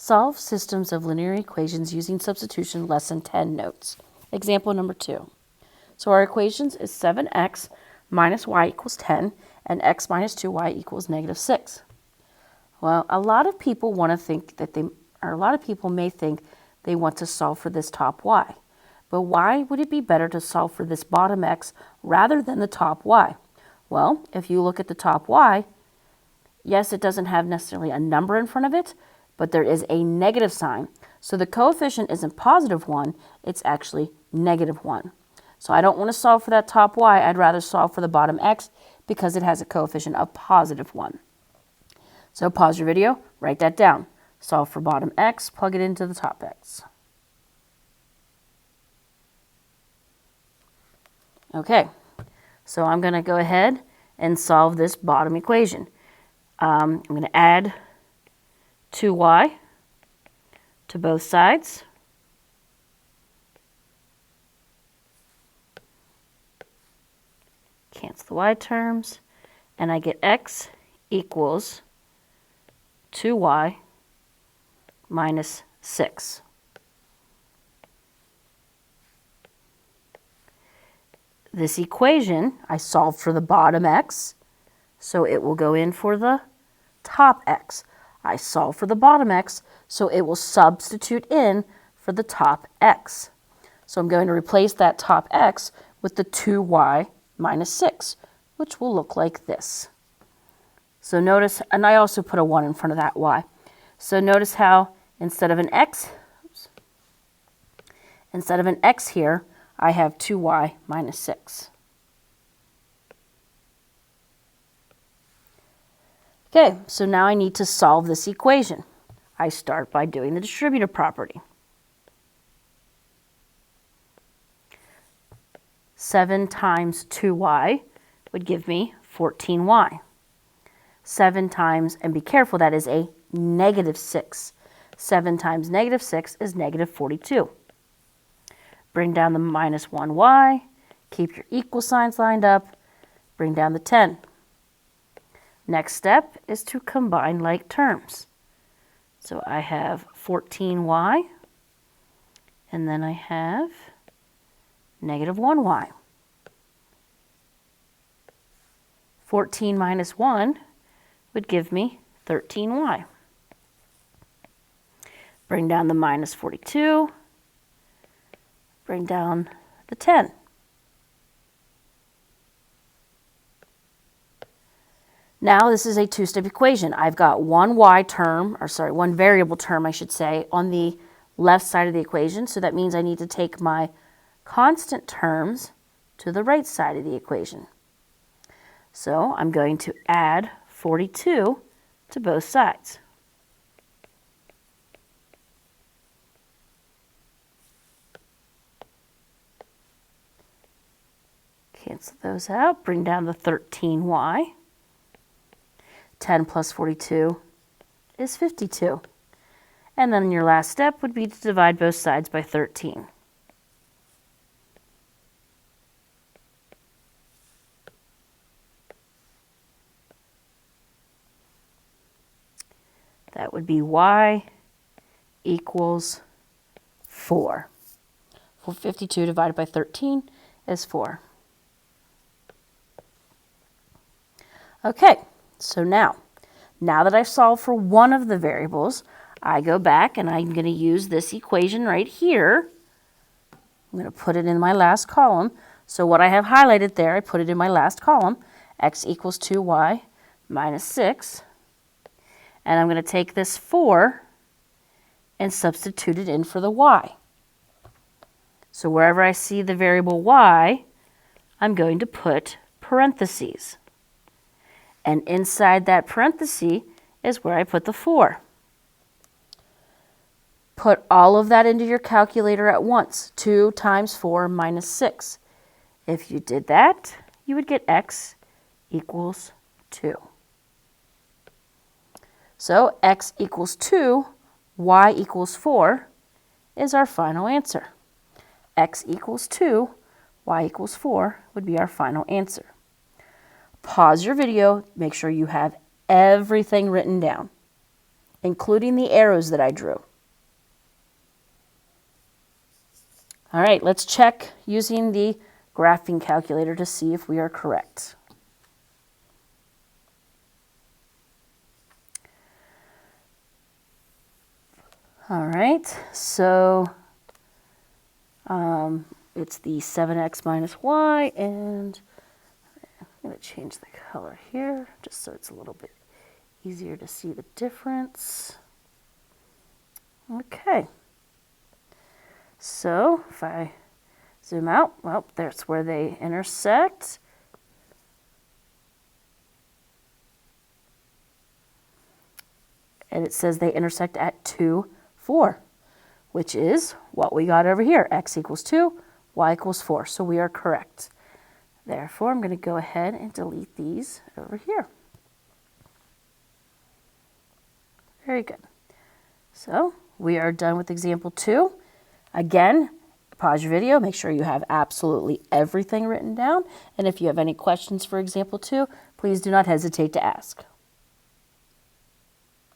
Solve systems of linear equations using substitution lesson 10 notes. Example number 2. So our equations is 7x minus y equals 10 and x minus 2y equals negative 6. Well, a lot of people may think they want to solve for this top y. But why would it be better to solve for this bottom x rather than the top y? Well, if you look at the top y, yes, it doesn't have necessarily a number in front of it, but there is a negative sign. So the coefficient isn't positive 1, it's actually negative 1. So I don't want to solve for that top y, I'd rather solve for the bottom x because it has a coefficient of positive 1. So pause your video, write that down. Solve for bottom x, plug it into the top x. Okay, so I'm going to go ahead and solve this bottom equation. I'm going to add 2y to both sides. Cancel the y terms, and I get x equals 2y minus 6. This equation, I solved for the bottom x, so it will go in for the top x. I solve for the bottom x, so it will substitute in for the top x. So I'm going to replace that top x with the 2y minus 6, which will look like this. So notice, and I also put a 1 in front of that y. So notice how instead of an x here, I have 2y minus 6. Okay, so now I need to solve this equation. I start by doing the distributive property. 7 times 2y would give me 14y. 7 times, and be careful, that is a negative 6. 7 times negative 6 is negative 42. Bring down the minus 1y, keep your equal signs lined up, bring down the 10. Next step is to combine like terms. So I have 14y, and then I have negative 1y. 14 minus 1 would give me 13y. Bring down the minus 42, bring down the 10. Now this is a two-step equation. I've got one variable term, I should say, on the left side of the equation. So that means I need to take my constant terms to the right side of the equation. So I'm going to add 42 to both sides. Cancel those out, bring down the 13y. 10 plus 42 is 52. And then your last step would be to divide both sides by 13. That would be y equals 4. 52 divided by 13 is 4. Okay, so now that I've solved for one of the variables, I go back and I'm going to use this equation right here. I'm going to put it in my last column. So what I have highlighted there, I put it in my last column, x equals 2y minus 6. And I'm going to take this 4 and substitute it in for the y. So wherever I see the variable y, I'm going to put parentheses. And inside that parenthesis is where I put the 4. Put all of that into your calculator at once. 2 times 4 minus 6. If you did that, you would get x equals 2. So x equals 2, y equals 4 is our final answer. X equals 2, y equals 4 would be our final answer. Pause your video, make sure you have everything written down. including the arrows that I drew. All right, let's check using the graphing calculator to see if we are correct. All right, so it's the 7x minus y, and I'm going to change the color here just so it's a little bit easier to see the difference. Okay, so if I zoom out, well, there's where they intersect. And it says they intersect at 2, 4, which is what we got over here. X equals 2, y equals 4. So we are correct. Therefore, I'm going to go ahead and delete these over here. Very good. So we are done with example 2. Again, pause your video, make sure you have absolutely everything written down. And if you have any questions for example 2, please do not hesitate to ask.